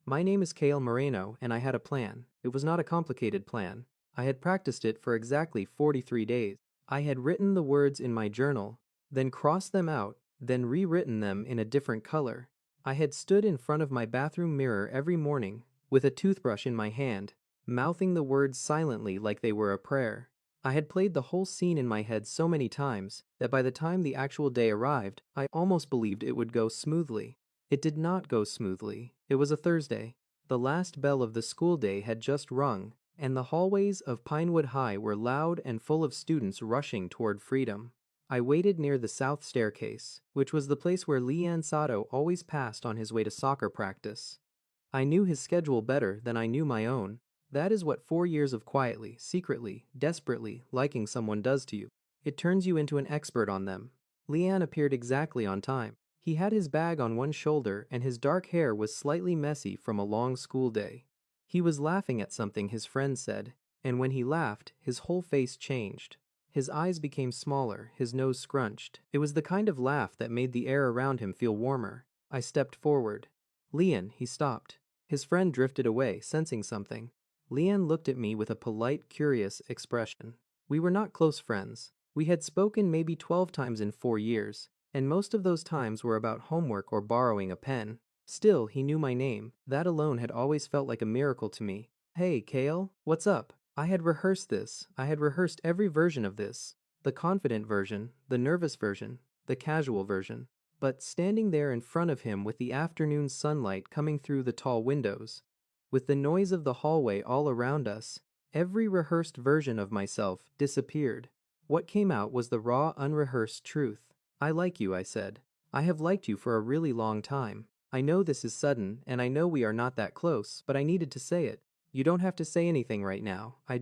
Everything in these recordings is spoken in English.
My name is Kale Moreno, and I had a plan. It was not a complicated plan. I had practiced it for exactly 43 days. I had written the words in my journal, then crossed them out, then rewritten them in a different color. I had stood in front of my bathroom mirror every morning, with a toothbrush in my hand, mouthing the words silently like they were a prayer. I had played the whole scene in my head so many times that by the time the actual day arrived, I almost believed it would go smoothly. It did not go smoothly. It was a Thursday. The last bell of the school day had just rung, and the hallways of Pinewood High were loud and full of students rushing toward freedom. I waited near the south staircase, which was the place where Leanne Sato always passed on his way to soccer practice. I knew his schedule better than I knew my own. That is what 4 years of quietly, secretly, desperately liking someone does to you. It turns you into an expert on them. Leanne appeared exactly on time. He had his bag on one shoulder and his dark hair was slightly messy from a long school day. He was laughing at something his friend said, and when he laughed, his whole face changed. His eyes became smaller, his nose scrunched. It was the kind of laugh that made the air around him feel warmer. I stepped forward. Leon, he stopped. His friend drifted away, sensing something. Leon looked at me with a polite, curious expression. We were not close friends. We had spoken maybe 12 times in 4 years, and most of those times were about homework or borrowing a pen. Still, he knew my name. That alone had always felt like a miracle to me. Hey, Kale, what's up? I had rehearsed this. I had rehearsed every version of this. The confident version, the nervous version, the casual version. But standing there in front of him with the afternoon sunlight coming through the tall windows, with the noise of the hallway all around us, every rehearsed version of myself disappeared. What came out was the raw, unrehearsed truth. I like you, I said. I have liked you for a really long time. I know this is sudden, and I know we are not that close, but I needed to say it. You don't have to say anything right now. I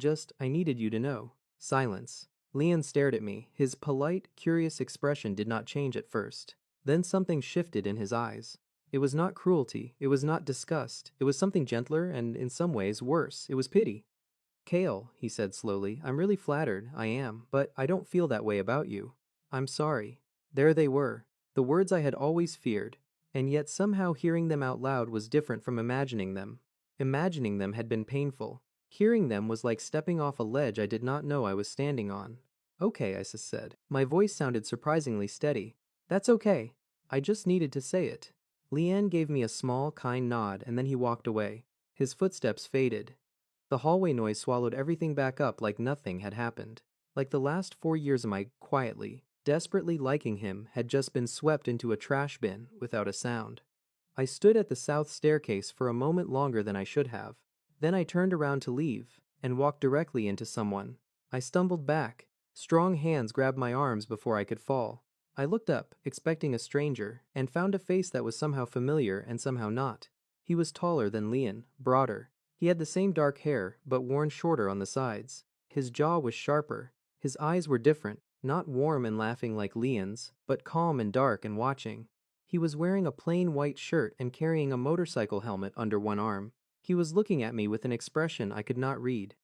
needed you to know. Silence. Leon stared at me. His polite, curious expression did not change at first. Then something shifted in his eyes. It was not cruelty, it was not disgust, it was something gentler and in some ways worse. It was pity. Kale, he said slowly, I'm really flattered, I am, but I don't feel that way about you. I'm sorry. There they were, the words I had always feared, and yet somehow hearing them out loud was different from imagining them. Imagining them had been painful. Hearing them was like stepping off a ledge I did not know I was standing on. Okay, I said. My voice sounded surprisingly steady. That's okay. I just needed to say it. Leanne gave me a small, kind nod and then he walked away. His footsteps faded. The hallway noise swallowed everything back up like nothing had happened. Like the last 4 years of my quietly, desperately liking him had just been swept into a trash bin without a sound. I stood at the south staircase for a moment longer than I should have. Then I turned around to leave and walked directly into someone. I stumbled back. Strong hands grabbed my arms before I could fall. I looked up, expecting a stranger, and found a face that was somehow familiar and somehow not. He was taller than Leon, broader. He had the same dark hair, but worn shorter on the sides. His jaw was sharper. His eyes were different, not warm and laughing like Leon's, but calm and dark and watching. He was wearing a plain white shirt and carrying a motorcycle helmet under one arm. He was looking at me with an expression I could not read.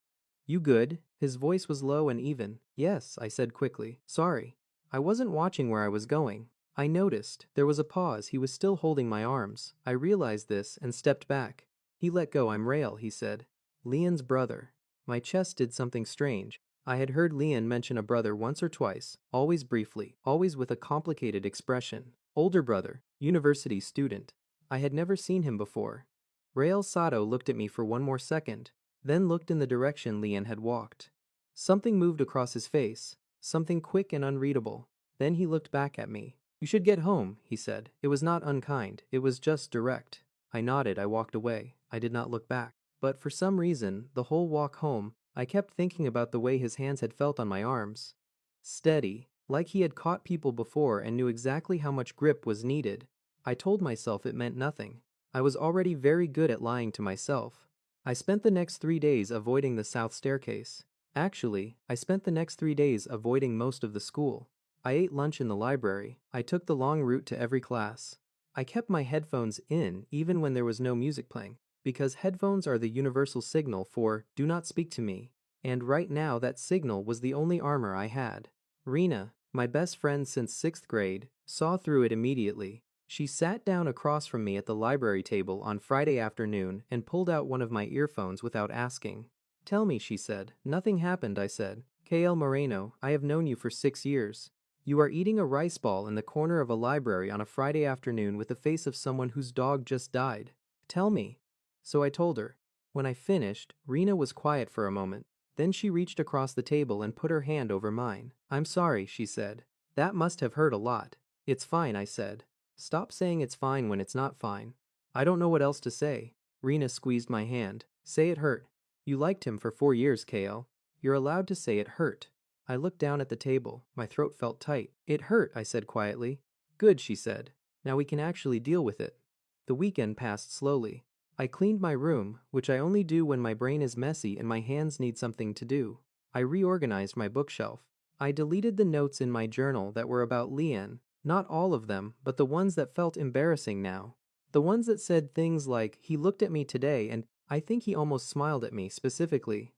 You good? His voice was low and even. Yes, I said quickly. Sorry. I wasn't watching where I was going. I noticed. There was a pause. He was still holding my arms. I realized this and stepped back. He let go. I'm Rael, he said. Leon's brother. My chest did something strange. I had heard Leon mention a brother once or twice, always briefly, always with a complicated expression. Older brother, university student. I had never seen him before. Rael Sato looked at me for one more second, then looked in the direction Leon had walked. Something moved across his face, something quick and unreadable. Then he looked back at me. You should get home, he said. It was not unkind, it was just direct. I nodded, I walked away. I did not look back. But for some reason, the whole walk home, I kept thinking about the way his hands had felt on my arms. Steady, like he had caught people before and knew exactly how much grip was needed. I told myself it meant nothing. I was already very good at lying to myself. I spent the next 3 days avoiding the south staircase. Actually, I spent the next 3 days avoiding most of the school. I ate lunch in the library. I took the long route to every class. I kept my headphones in even when there was no music playing, because headphones are the universal signal for "do not speak to me," and right now that signal was the only armor I had. Rena, my best friend since 6th grade, saw through it immediately. She sat down across from me at the library table on Friday afternoon and pulled out one of my earphones without asking. "Tell me," she said. "Nothing happened," I said. "KL Moreno, I have known you for 6 years. You are eating a rice ball in the corner of a library on a Friday afternoon with the face of someone whose dog just died. Tell me." So I told her. When I finished, Rena was quiet for a moment. Then she reached across the table and put her hand over mine. "I'm sorry," she said. "That must have hurt a lot." "It's fine," I said. "Stop saying it's fine when it's not fine." "I don't know what else to say." Rena squeezed my hand. "Say it hurt. You liked him for 4 years, Kale. You're allowed to say it hurt." I looked down at the table. My throat felt tight. "It hurt," I said quietly. "Good," she said. "Now we can actually deal with it." The weekend passed slowly. I cleaned my room, which I only do when my brain is messy and my hands need something to do. I reorganized my bookshelf. I deleted the notes in my journal that were about Leanne, not all of them, but the ones that felt embarrassing now. The ones that said things like, "He looked at me today and I think he almost smiled at me," specifically.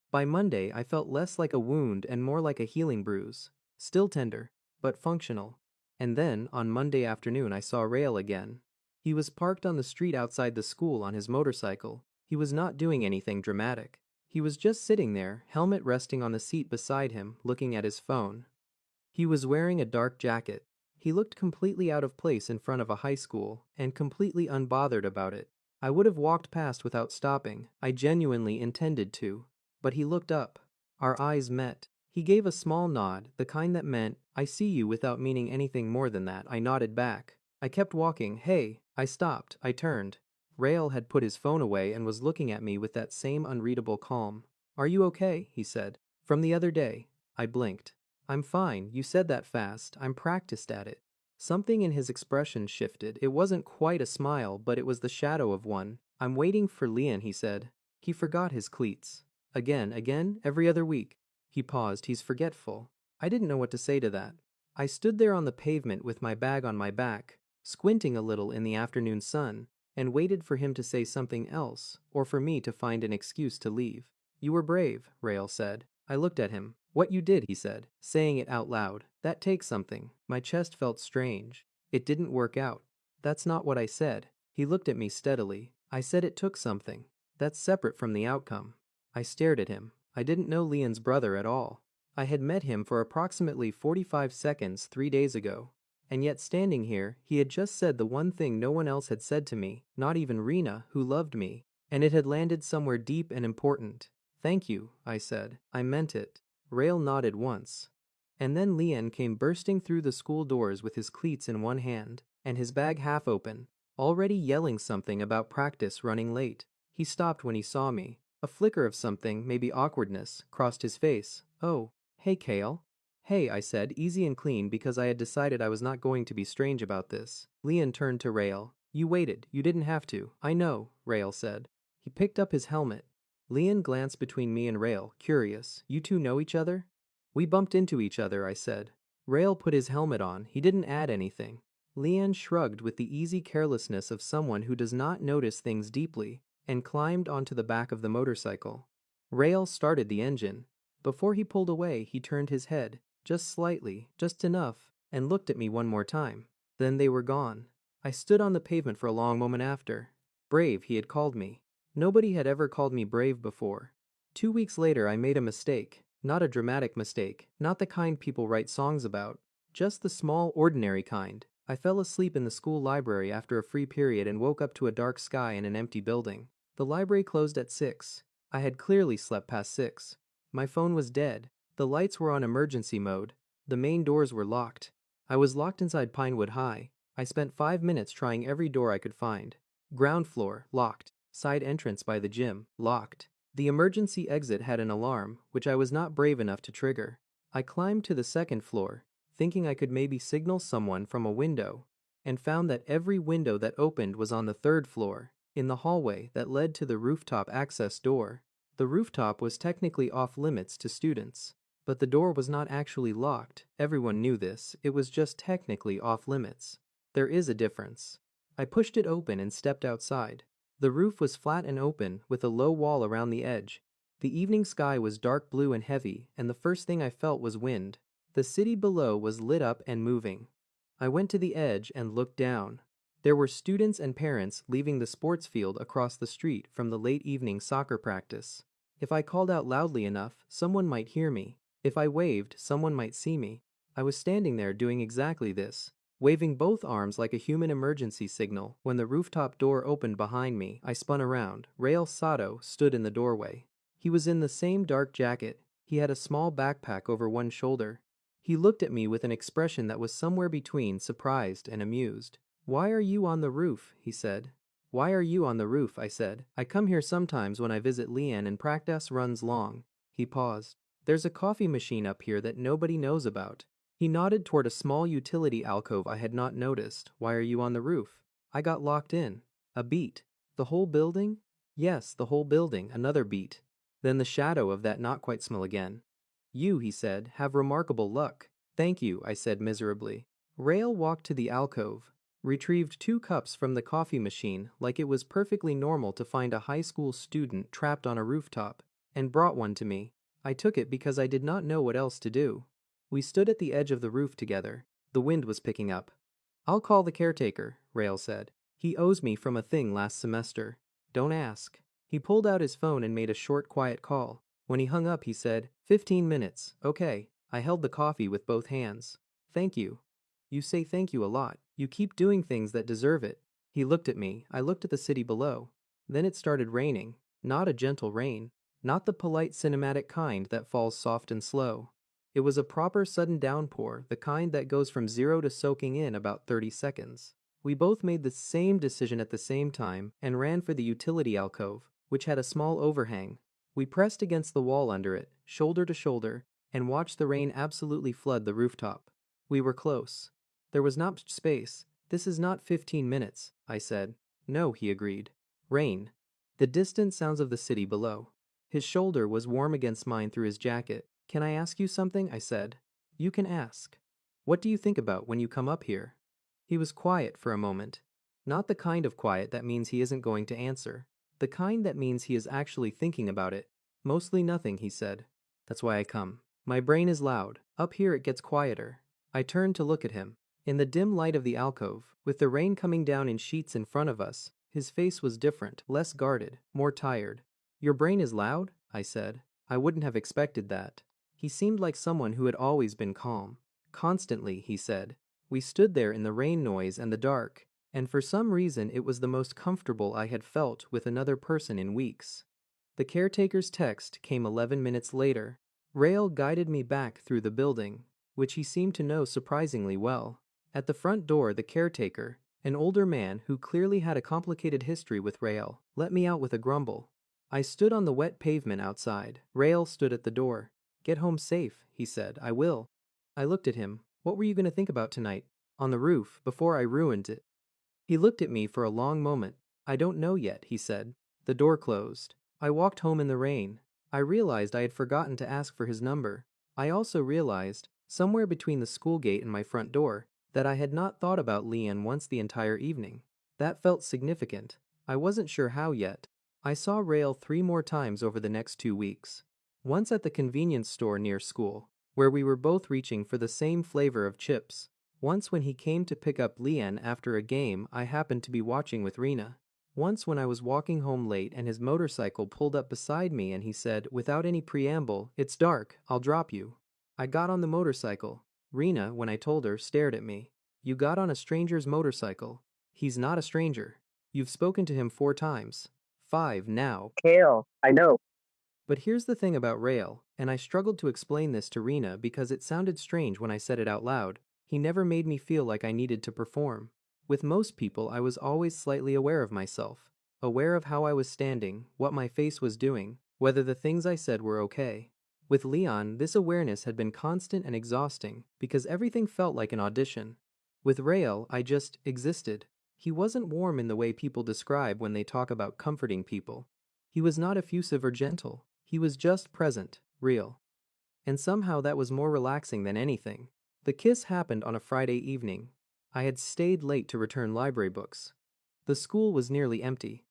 By Monday, I felt less like a wound and more like a healing bruise. Still tender, but functional. And then, on Monday afternoon, I saw Rael again. He was parked on the street outside the school on his motorcycle. He was not doing anything dramatic. He was just sitting there, helmet resting on the seat beside him, looking at his phone. He was wearing a dark jacket. He looked completely out of place in front of a high school, and completely unbothered about it. I would have walked past without stopping. I genuinely intended to. But he looked up. Our eyes met. He gave a small nod, the kind that meant, "I see you," without meaning anything more than that. I nodded back. I kept walking. "Hey." I stopped. I turned. Rael had put his phone away and was looking at me with that same unreadable calm. "Are you okay?" he said. "From the other day." I blinked. "I'm fine. You said that fast. I'm practiced at it." Something in his expression shifted. It wasn't quite a smile, but it was the shadow of one. "I'm waiting for Leon," he said. "He forgot his cleats." Again, every other week." He paused. "He's forgetful." I didn't know what to say to that. I stood there on the pavement with my bag on my back, squinting a little in the afternoon sun, and waited for him to say something else, or for me to find an excuse to leave. "You were brave," Rael said. I looked at him. "What you did," he said, saying it out loud. "That takes something." My chest felt strange. "It didn't work out." "That's not what I said." He looked at me steadily. "I said it took something. That's separate from the outcome." I stared at him. I didn't know Leon's brother at all. I had met him for approximately 45 seconds 3 days ago. And yet standing here, he had just said the one thing no one else had said to me, not even Rena, who loved me, and it had landed somewhere deep and important. "Thank you," I said. "I meant it." Rael nodded once. And then Leon came bursting through the school doors with his cleats in one hand, and his bag half open, already yelling something about practice running late. He stopped when he saw me. A flicker of something, maybe awkwardness, crossed his face. "Oh, hey, Kale." "Hey," I said, easy and clean because I had decided I was not going to be strange about this. Leon turned to Rael. "You waited. You didn't have to." "I know," Rael said. He picked up his helmet. Leon glanced between me and Rael, curious. "You two know each other?" "We bumped into each other," I said. Rael put his helmet on. He didn't add anything. Leon shrugged with the easy carelessness of someone who does not notice things deeply, and climbed onto the back of the motorcycle. Rael started the engine. Before he pulled away, he turned his head, just slightly, just enough, and looked at me one more time. Then they were gone. I stood on the pavement for a long moment after. Brave, he had called me. Nobody had ever called me brave before. 2 weeks later, I made a mistake. Not a dramatic mistake, not the kind people write songs about. Just the small, ordinary kind. I fell asleep in the school library after a free period and woke up to a dark sky and an empty building. The library closed at 6. I had clearly slept past 6. My phone was dead. The lights were on emergency mode. The main doors were locked. I was locked inside Pinewood High. I spent 5 minutes trying every door I could find. Ground floor, locked. Side entrance by the gym, locked. The emergency exit had an alarm, which I was not brave enough to trigger. I climbed to the second floor, thinking I could maybe signal someone from a window, and found that every window that opened was on the third floor, in the hallway that led to the rooftop access door. The rooftop was technically off limits to students, but the door was not actually locked. Everyone knew this. It was just technically off limits. There is a difference. I pushed it open and stepped outside. The roof was flat and open, with a low wall around the edge. The evening sky was dark blue and heavy, and the first thing I felt was wind. The city below was lit up and moving. I went to the edge and looked down. There were students and parents leaving the sports field across the street from the late evening soccer practice. If I called out loudly enough, someone might hear me. If I waved, someone might see me. I was standing there doing exactly this, waving both arms like a human emergency signal. When the rooftop door opened behind me, I spun around. Rael Sato stood in the doorway. He was in the same dark jacket. He had a small backpack over one shoulder. He looked at me with an expression that was somewhere between surprised and amused. "Why are you on the roof?" he said. "Why are you on the roof?" I said. "I come here sometimes when I visit Lian and practice runs long." He paused. "There's a coffee machine up here that nobody knows about." He nodded toward a small utility alcove I had not noticed. "Why are you on the roof?" I got locked in. A beat. "The whole building?" "Yes, the whole building." Another beat. Then the shadow of that not quite smell again. "You," he said, "have remarkable luck." "Thank you," I said miserably. Rael walked to the alcove, retrieved 2 cups from the coffee machine like it was perfectly normal to find a high school student trapped on a rooftop, and brought one to me. I took it because I did not know what else to do. We stood at the edge of the roof together. The wind was picking up. "I'll call the caretaker," Rael said. "He owes me from a thing last semester." "Don't ask." He pulled out his phone and made a short, quiet call. When he hung up, he said, "15 minutes. Okay." I held the coffee with both hands. "Thank you." "You say thank you a lot. You keep doing things that deserve it." He looked at me. I looked at the city below. Then it started raining. Not a gentle rain. Not the polite cinematic kind that falls soft and slow. It was a proper sudden downpour, the kind that goes from zero to soaking in about 30 seconds. We both made the same decision at the same time and ran for the utility alcove, which had a small overhang. We pressed against the wall under it, shoulder to shoulder, and watched the rain absolutely flood the rooftop. We were close. There was not much space. "This is not 15 minutes, I said. "No," he agreed. Rain. The distant sounds of the city below. His shoulder was warm against mine through his jacket. "Can I ask you something?" I said. "You can ask." "What do you think about when you come up here?" He was quiet for a moment. Not the kind of quiet that means he isn't going to answer. The kind that means he is actually thinking about it. "Mostly nothing," he said. "That's why I come. My brain is loud. Up here it gets quieter." I turned to look at him. In the dim light of the alcove, with the rain coming down in sheets in front of us, his face was different, less guarded, more tired. "Your brain is loud?" I said. I wouldn't have expected that. He seemed like someone who had always been calm. "Constantly," he said. We stood there in the rain noise and the dark, and for some reason it was the most comfortable I had felt with another person in weeks. The caretaker's text came 11 minutes later. Rael guided me back through the building, which he seemed to know surprisingly well. At the front door, the caretaker, an older man who clearly had a complicated history with Rael, let me out with a grumble. I stood on the wet pavement outside. Rael stood at the door. "Get home safe," he said. "I will." I looked at him. "What were you going to think about tonight?" "On the roof, before I ruined it." He looked at me for a long moment. "I don't know yet," he said. The door closed. I walked home in the rain. I realized I had forgotten to ask for his number. I also realized, somewhere between the school gate and my front door, that I had not thought about Lian once the entire evening. That felt significant. I wasn't sure how yet. I saw Rael 3 more times over the next 2 weeks. Once at the convenience store near school, where we were both reaching for the same flavor of chips. Once when he came to pick up Lian after a game I happened to be watching with Rena. Once when I was walking home late and his motorcycle pulled up beside me and he said, without any preamble, "It's dark, I'll drop you." I got on the motorcycle. Rena, when I told her, stared at me. "You got on a stranger's motorcycle." "He's not a stranger. You've spoken to him 4 times. 5 now." Kale, I know. But here's the thing about Rael, and I struggled to explain this to Rena because it sounded strange when I said it out loud. He never made me feel like I needed to perform. With most people, I was always slightly aware of myself, aware of how I was standing, what my face was doing, whether the things I said were okay. With Leon, this awareness had been constant and exhausting because everything felt like an audition. With Rael, I just existed. He wasn't warm in the way people describe when they talk about comforting people. He was not effusive or gentle. He was just present, real. And somehow that was more relaxing than anything. The kiss happened on a Friday evening. I had stayed late to return library books. The school was nearly empty.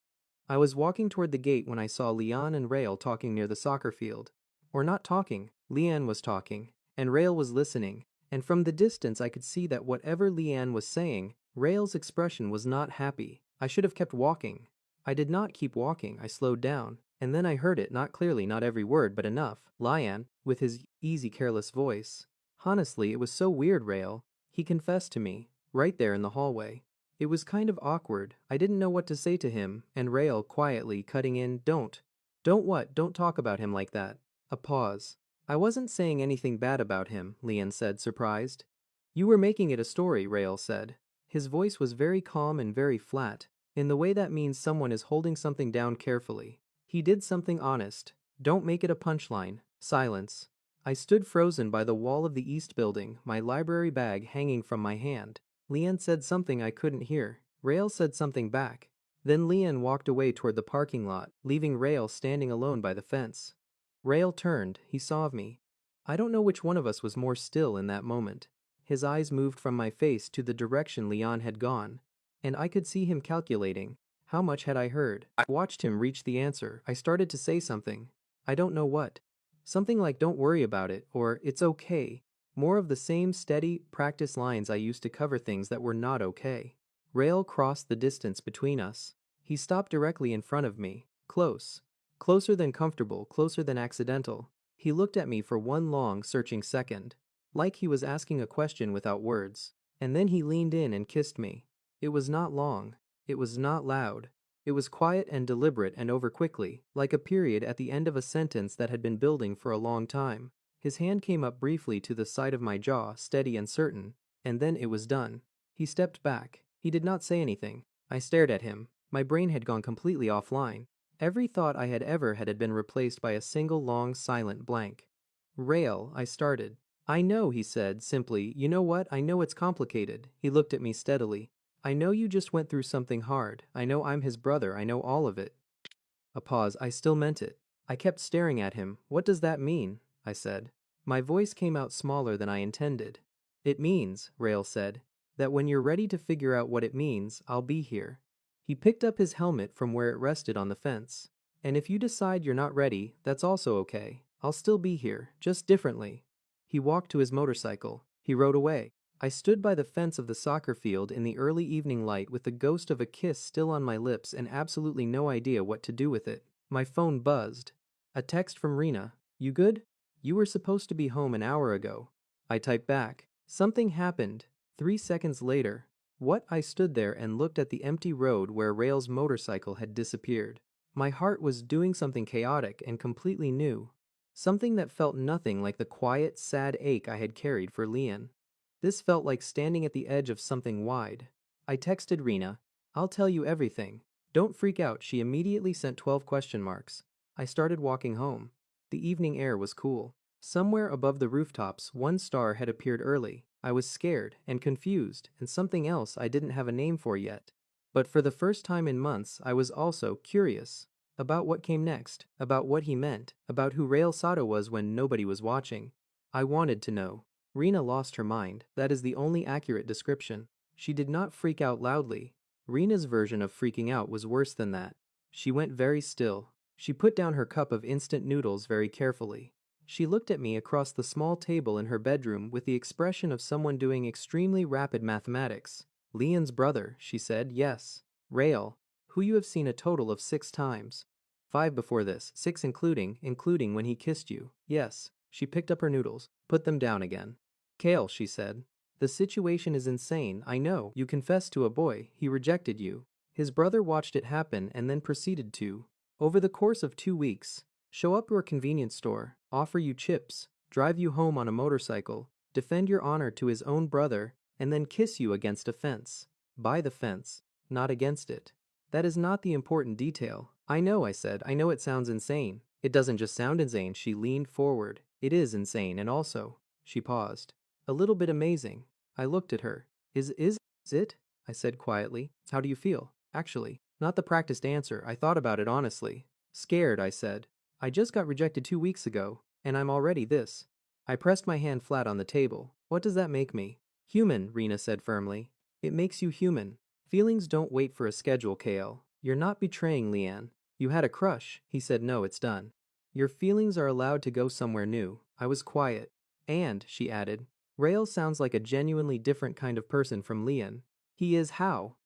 I was walking toward the gate when I saw Leon and Rael talking near the soccer field. Or not talking, Leanne was talking, and Rael was listening, And from the distance I could see that whatever Leanne was saying, Rael's expression was not happy. I should have kept walking. I did not keep walking, I slowed down. And then I heard it, not clearly, not every word, but enough. Lian, with his easy, careless voice. Honestly, it was so weird, Rael. He confessed to me, right there in the hallway. It was kind of awkward. I didn't know what to say to him, and Rael quietly cutting in, Don't. Don't what? Don't talk about him like that. A pause. I wasn't saying anything bad about him, Lian said, surprised. You were making it a story, Rael said. His voice was very calm and very flat, in the way that means someone is holding something down carefully. He did something honest. Don't make it a punchline. Silence. I stood frozen by the wall of the east building, my library bag hanging from my hand. Lian said something I couldn't hear. Rael said something back. Then Lian walked away toward the parking lot, leaving Rael standing alone by the fence. Rael turned. He saw me. I don't know which one of us was more still in that moment. His eyes moved from my face to the direction Leon had gone, and I could see him calculating. How much had I heard? I watched him reach the answer. I started to say something. I don't know what. Something like don't worry about it, or it's okay. More of the same steady, practice lines I used to cover things that were not okay. Rail crossed the distance between us. He stopped directly in front of me. Close. Closer than comfortable, closer than accidental. He looked at me for one long, searching second, like he was asking a question without words. And then he leaned in and kissed me. It was not long. It was not loud. It was quiet and deliberate and over quickly, like a period at the end of a sentence that had been building for a long time. His hand came up briefly to the side of my jaw, steady and certain, and then it was done. He stepped back. He did not say anything. I stared at him. My brain had gone completely offline. Every thought I had ever had been replaced by a single long, silent blank. Rail, I started. I know, he said, simply. You know what? I know it's complicated. He looked at me steadily. I know you just went through something hard. I know I'm his brother. I know all of it. A pause. I still meant it. I kept staring at him. What does that mean? I said. My voice came out smaller than I intended. It means, Rail said, that when you're ready to figure out what it means, I'll be here. He picked up his helmet from where it rested on the fence. And if you decide you're not ready, that's also okay. I'll still be here, just differently. He walked to his motorcycle. He rode away. I stood by the fence of the soccer field in the early evening light with the ghost of a kiss still on my lips and absolutely no idea what to do with it. My phone buzzed. A text from Rena. You good? You were supposed to be home an hour ago. I typed back. Something happened. 3 seconds later. What? I stood there and looked at the empty road where Rail's motorcycle had disappeared. My heart was doing something chaotic and completely new. Something that felt nothing like the quiet, sad ache I had carried for Leon. This felt like standing at the edge of something wide. I texted Rena. I'll tell you everything. Don't freak out. She immediately sent 12 question marks. I started walking home. The evening air was cool. Somewhere above the rooftops, one star had appeared early. I was scared and confused and something else I didn't have a name for yet. But for the first time in months, I was also curious. About what came next, about what he meant, about who Rael Sato was when nobody was watching. I wanted to know. Rena lost her mind. That is the only accurate description. She did not freak out loudly. Rena's version of freaking out was worse than that. She went very still. She put down her cup of instant noodles very carefully. She looked at me across the small table in her bedroom with the expression of someone doing extremely rapid mathematics. Leon's brother, she said, yes. Rael, who you have seen a total of 6 times. 5 before this, 6 including when he kissed you. Yes. She picked up her noodles, put them down again. Kale, she said. The situation is insane, I know. You confessed to a boy, he rejected you. His brother watched it happen and then proceeded to, over the course of 2 weeks, show up your convenience store, offer you chips, drive you home on a motorcycle, defend your honor to his own brother, and then kiss you against a fence. By the fence, not against it. That is not the important detail. I know, I said. I know it sounds insane. It doesn't just sound insane. She leaned forward. It is insane and also, she paused. A little bit amazing. I looked at her. Is it? I said quietly. How do you feel? Actually, not the practiced answer. I thought about it honestly. Scared, I said. I just got rejected 2 weeks ago, and I'm already this. I pressed my hand flat on the table. What does that make me? Human, Rena said firmly. It makes you human. Feelings don't wait for a schedule, Kale. You're not betraying Leanne. You had a crush. He said no, it's done. Your feelings are allowed to go somewhere new. I was quiet. And, she added, Rael sounds like a genuinely different kind of person from Leon. He is how?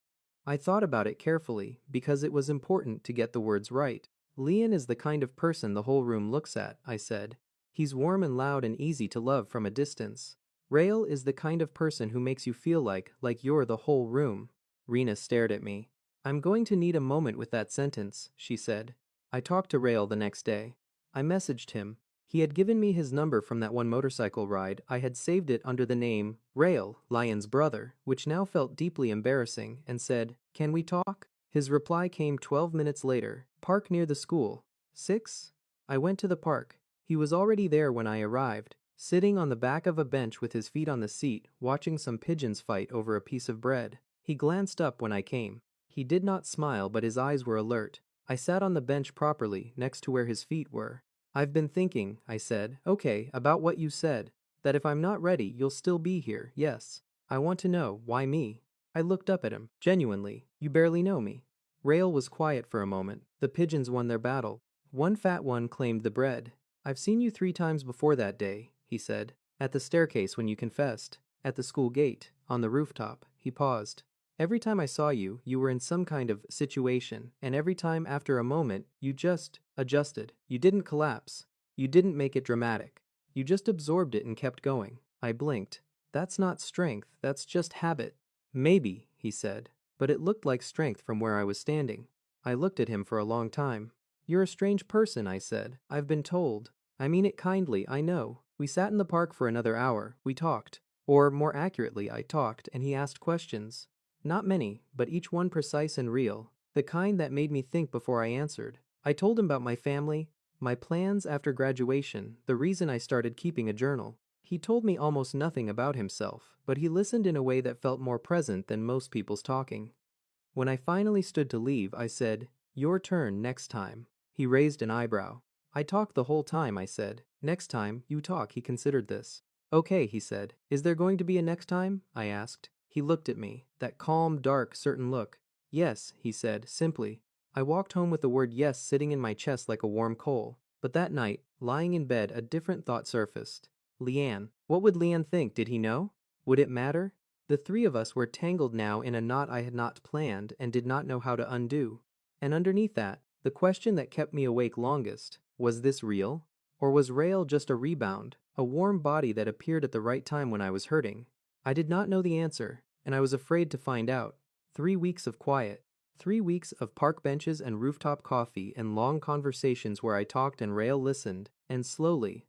I thought about it carefully because it was important to get the words right. Leon is the kind of person the whole room looks at, I said. He's warm and loud and easy to love from a distance. Rael is the kind of person who makes you feel like you're the whole room. Rena stared at me. I'm going to need a moment with that sentence, she said. I talked to Rael the next day. I messaged him. He had given me his number from that one motorcycle ride. I had saved it under the name Rael, Lion's brother, which now felt deeply embarrassing, and said, "Can we talk?" His reply came 12 minutes later. Park near the school. 6? I went to the park. He was already there when I arrived, sitting on the back of a bench with his feet on the seat, watching some pigeons fight over a piece of bread. He glanced up when I came. He did not smile, but his eyes were alert. I sat on the bench properly, next to where his feet were. "I've been thinking," I said, "okay, about what you said. That if I'm not ready, you'll still be here, yes. I want to know, why me?" I looked up at him. "Genuinely, you barely know me." Rael was quiet for a moment. The pigeons won their battle. One fat one claimed the bread. "I've seen you 3 times before that day," he said. "At the staircase when you confessed. At the school gate. On the rooftop." He paused. "Every time I saw you, you were in some kind of situation, and every time after a moment, you just adjusted. You didn't collapse. You didn't make it dramatic. You just absorbed it and kept going." I blinked. "That's not strength, that's just habit." "Maybe," he said, "but it looked like strength from where I was standing." I looked at him for a long time. "You're a strange person," I said. "I've been told. I mean it kindly, I know." We sat in the park for another hour. We talked. Or, more accurately, I talked, and he asked questions. Not many, but each one precise and real. The kind that made me think before I answered. I told him about my family, my plans after graduation, the reason I started keeping a journal. He told me almost nothing about himself, but he listened in a way that felt more present than most people's talking. When I finally stood to leave, I said, "Your turn next time." He raised an eyebrow. "I talked the whole time," I said. "Next time, you talk." He considered this. "Okay," he said. "Is there going to be a next time?" I asked. He looked at me, that calm, dark, certain look. "Yes," he said, simply. I walked home with the word yes sitting in my chest like a warm coal. But that night, lying in bed, a different thought surfaced. Leanne. What would Leanne think? Did he know? Would it matter? The three of us were tangled now in a knot I had not planned and did not know how to undo. And underneath that, the question that kept me awake longest, was this real? Or was Rael just a rebound, a warm body that appeared at the right time when I was hurting? I did not know the answer, and I was afraid to find out. 3 weeks of quiet. 3 weeks of park benches and rooftop coffee and long conversations where I talked and Rael listened, and slowly,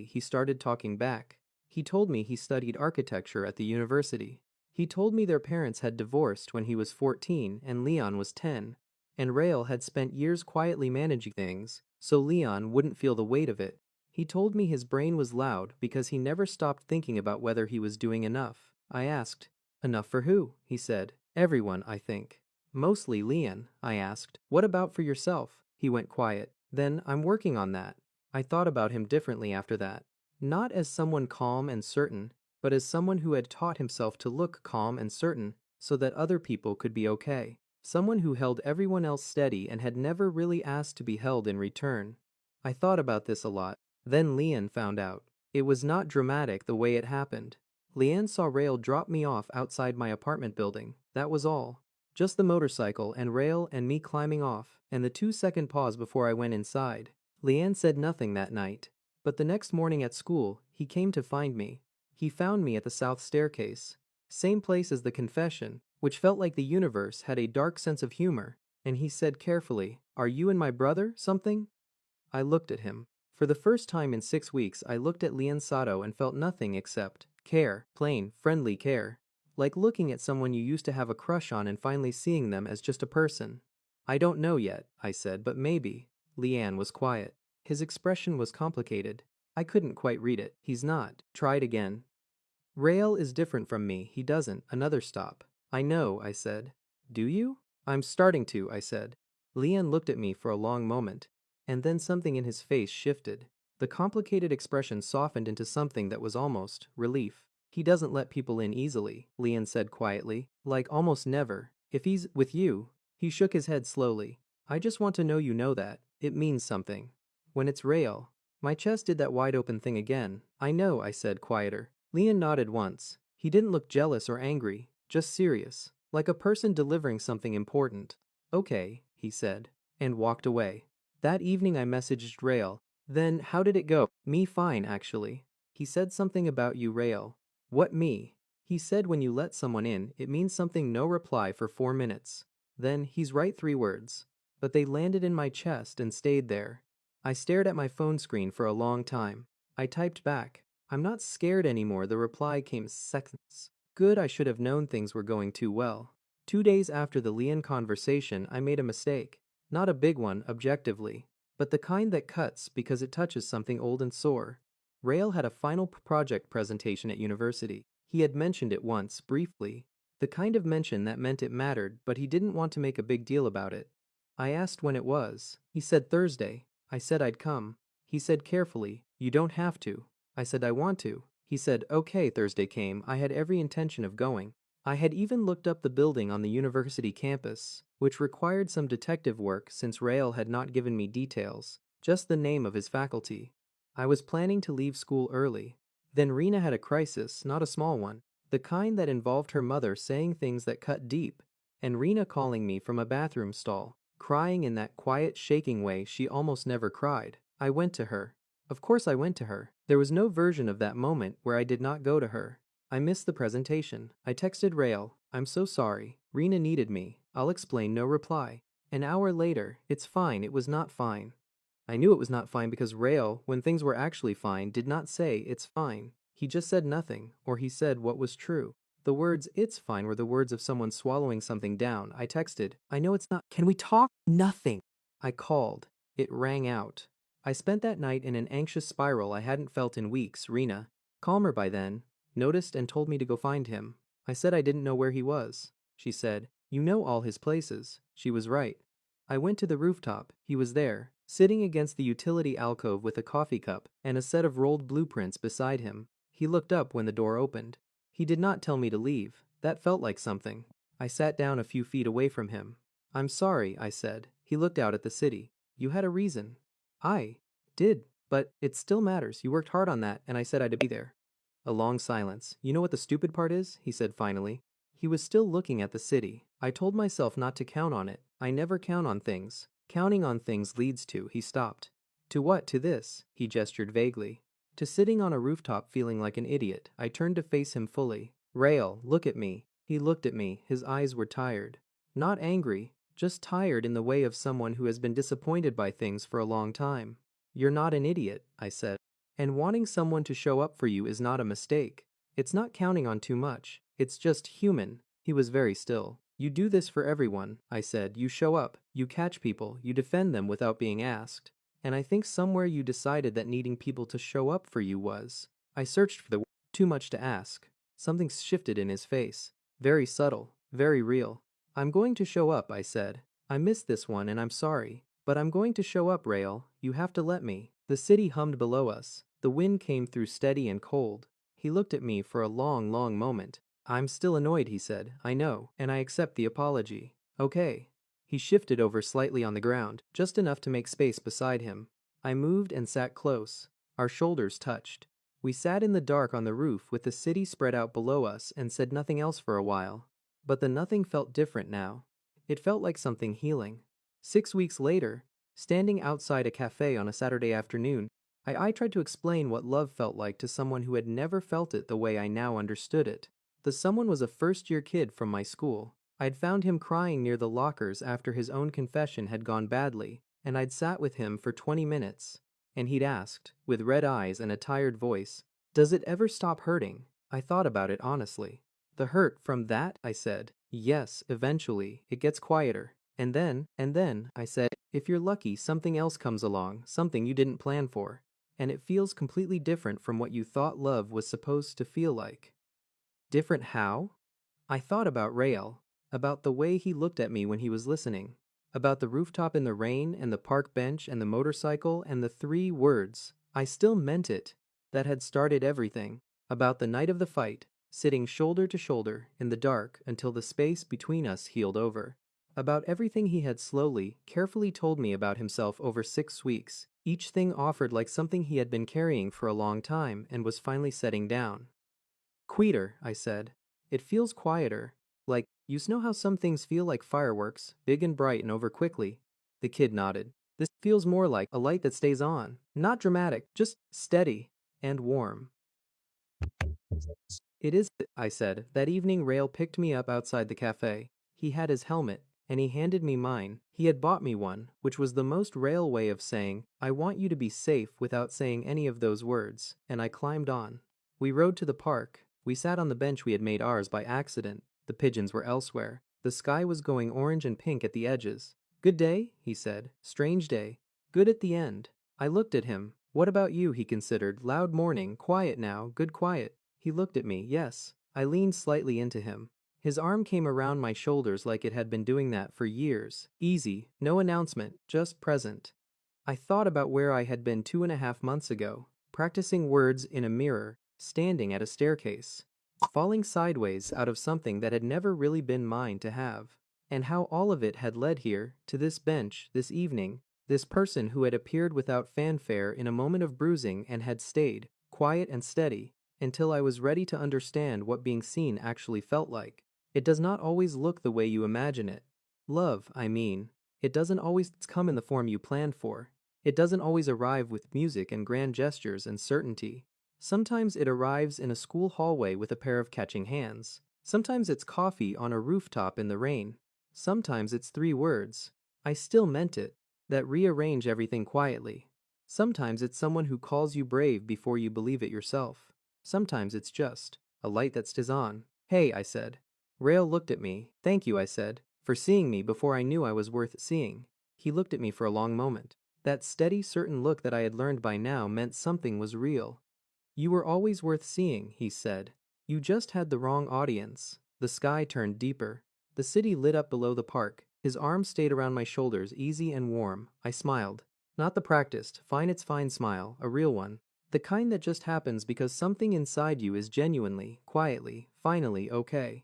he started talking back. He told me he studied architecture at the university. He told me their parents had divorced when he was 14 and Leon was 10, and Rael had spent years quietly managing things, so Leon wouldn't feel the weight of it. He told me his brain was loud because he never stopped thinking about whether he was doing enough. I asked, "Enough for who?" He said, "Everyone, I think." "Mostly Leon," I asked. "What about for yourself?" He went quiet. "Then I'm working on that." I thought about him differently after that. Not as someone calm and certain, but as someone who had taught himself to look calm and certain so that other people could be okay. Someone who held everyone else steady and had never really asked to be held in return. I thought about this a lot. Then Leon found out. It was not dramatic the way it happened. Leanne saw Rael drop me off outside my apartment building. That was all. Just the motorcycle and Rael and me climbing off, and the 2-second pause before I went inside. Leanne said nothing that night. But the next morning at school, he came to find me. He found me at the south staircase. Same place as the confession, which felt like the universe had a dark sense of humor, and he said carefully, "Are you and my brother something?" I looked at him. For the first time in 6 weeks, I looked at Leon Sato and felt nothing except care, plain, friendly care. Like looking at someone you used to have a crush on and finally seeing them as just a person. "I don't know yet," I said, "but maybe." Leanne was quiet. His expression was complicated. I couldn't quite read it. "He's not." Tried again. "Rael is different from me. He doesn't." Another stop. "I know," I said. "Do you?" "I'm starting to," I said. Leon looked at me for a long moment, and then something in his face shifted. The complicated expression softened into something that was almost relief. "He doesn't let people in easily," Leon said quietly. "Like almost never. If he's with you." He shook his head slowly. "I just want to know you know that. It means something. When it's Rael." My chest did that wide open thing again. "I know," I said, quieter. Leon nodded once. He didn't look jealous or angry, just serious, like a person delivering something important. Okay, he said, and walked away. That evening I messaged Rael. Then, how did it go? Me fine, actually. He said something about you, Rael. What me? He said when you let someone in, it means something. No reply for 4 minutes. Then, he's right 3 words. But they landed in my chest and stayed there. I stared at my phone screen for a long time. I typed back. I'm not scared anymore. The reply came seconds. Good, I should have known things were going too well. 2 days after the Leon conversation, I made a mistake. Not a big one, objectively, but the kind that cuts because it touches something old and sore. Rael had a final project presentation at university. He had mentioned it once, briefly. The kind of mention that meant it mattered, but he didn't want to make a big deal about it. I asked when it was. He said Thursday. I said I'd come. He said carefully, you don't have to. I said I want to. He said, okay. Thursday came. I had every intention of going. I had even looked up the building on the university campus, which required some detective work since Rael had not given me details, just the name of his faculty. I was planning to leave school early. Then Rena had a crisis, not a small one, the kind that involved her mother saying things that cut deep, and Rena calling me from a bathroom stall, crying in that quiet, shaking way she almost never cried. I went to her. Of course I went to her. There was no version of that moment where I did not go to her. I missed the presentation. I texted Rael. I'm so sorry. Rena needed me. I'll explain. No reply. An hour later. It's fine. It was not fine. I knew it was not fine because Rael, when things were actually fine, did not say it's fine. He just said nothing, or he said what was true. The words it's fine were the words of someone swallowing something down. I texted, I know it's not. Can we talk? Nothing. I called. It rang out. I spent that night in an anxious spiral I hadn't felt in weeks. Rena, calmer by then, noticed and told me to go find him. I said I didn't know where he was. She said, you know all his places. She was right. I went to the rooftop. He was there, sitting against the utility alcove with a coffee cup and a set of rolled blueprints beside him. He looked up when the door opened. He did not tell me to leave. That felt like something. I sat down a few feet away from him. I'm sorry, I said. He looked out at the city. You had a reason. I did, but it still matters. You worked hard on that, and I said I'd be there. A long silence. You know what the stupid part is? He said finally. He was still looking at the city. I told myself not to count on it. I never count on things. Counting on things leads to. He stopped. To what? To this. He gestured vaguely. To sitting on a rooftop feeling like an idiot. I turned to face him fully. Rael, look at me. He looked at me. His eyes were tired. Not angry, just tired in the way of someone who has been disappointed by things for a long time. You're not an idiot, I said. And wanting someone to show up for you is not a mistake. It's not counting on too much. It's just human. He was very still. You do this for everyone, I said. You show up, you catch people, you defend them without being asked. And I think somewhere you decided that needing people to show up for you was. I searched for the word. Too much to ask. Something shifted in his face. Very subtle, very real. I'm going to show up, I said. I missed this one and I'm sorry. But I'm going to show up, Rael. You have to let me. The city hummed below us. The wind came through steady and cold. He looked at me for a long, long moment. I'm still annoyed, he said. I know, and I accept the apology. Okay. He shifted over slightly on the ground, just enough to make space beside him. I moved and sat close. Our shoulders touched. We sat in the dark on the roof with the city spread out below us and said nothing else for a while. But the nothing felt different now. It felt like something healing. 6 weeks later, standing outside a cafe on a Saturday afternoon, I tried to explain what love felt like to someone who had never felt it the way I now understood it. The someone was a first-year kid from my school. I'd found him crying near the lockers after his own confession had gone badly, and I'd sat with him for 20 minutes. And he'd asked, with red eyes and a tired voice, does it ever stop hurting? I thought about it honestly. The hurt from that, I said. Yes, eventually. It gets quieter. And then, I said, if you're lucky, something else comes along, something you didn't plan for. And it feels completely different from what you thought love was supposed to feel like. Different how? I thought about Rael, about the way he looked at me when he was listening, about the rooftop in the rain and the park bench and the motorcycle and the 3 words, I still meant it, that had started everything, about the night of the fight, sitting shoulder to shoulder in the dark until the space between us healed over, about everything he had slowly, carefully told me about himself over 6 weeks, each thing offered like something he had been carrying for a long time and was finally setting down. Quieter, I said. It feels quieter. Like, you know how some things feel like fireworks, big and bright and over quickly? The kid nodded. This feels more like a light that stays on. Not dramatic, just steady and warm. It is, I said. That evening Rail picked me up outside the cafe. He had his helmet, and he handed me mine. He had bought me one, which was the most Rail way of saying, I want you to be safe without saying any of those words, and I climbed on. We rode to the park. We sat on the bench we had made ours by accident. The pigeons were elsewhere. The sky was going orange and pink at the edges. Good day, he said. Strange day. Good at the end. I looked at him. What about you, he considered. Loud morning, quiet now, good quiet. He looked at me, yes. I leaned slightly into him. His arm came around my shoulders like it had been doing that for years. Easy, no announcement, just present. I thought about where I had been 2.5 months ago, practicing words in a mirror, standing at a staircase, falling sideways out of something that had never really been mine to have, and how all of it had led here, to this bench, this evening, this person who had appeared without fanfare in a moment of bruising and had stayed, quiet and steady, until I was ready to understand what being seen actually felt like. It does not always look the way you imagine it. Love, I mean. It doesn't always come in the form you planned for. It doesn't always arrive with music and grand gestures and certainty. Sometimes it arrives in a school hallway with a pair of catching hands. Sometimes it's coffee on a rooftop in the rain. Sometimes it's 3 words. I still meant it. That rearrange everything quietly. Sometimes it's someone who calls you brave before you believe it yourself. Sometimes it's just a light that stays on. Hey, I said. Rail looked at me. Thank you, I said, for seeing me before I knew I was worth seeing. He looked at me for a long moment. That steady, certain look that I had learned by now meant something was real. You were always worth seeing, he said. You just had the wrong audience. The sky turned deeper. The city lit up below the park. His arm stayed around my shoulders, easy and warm. I smiled. Not the practiced, fine smile, a real one. The kind that just happens because something inside you is genuinely, quietly, finally okay.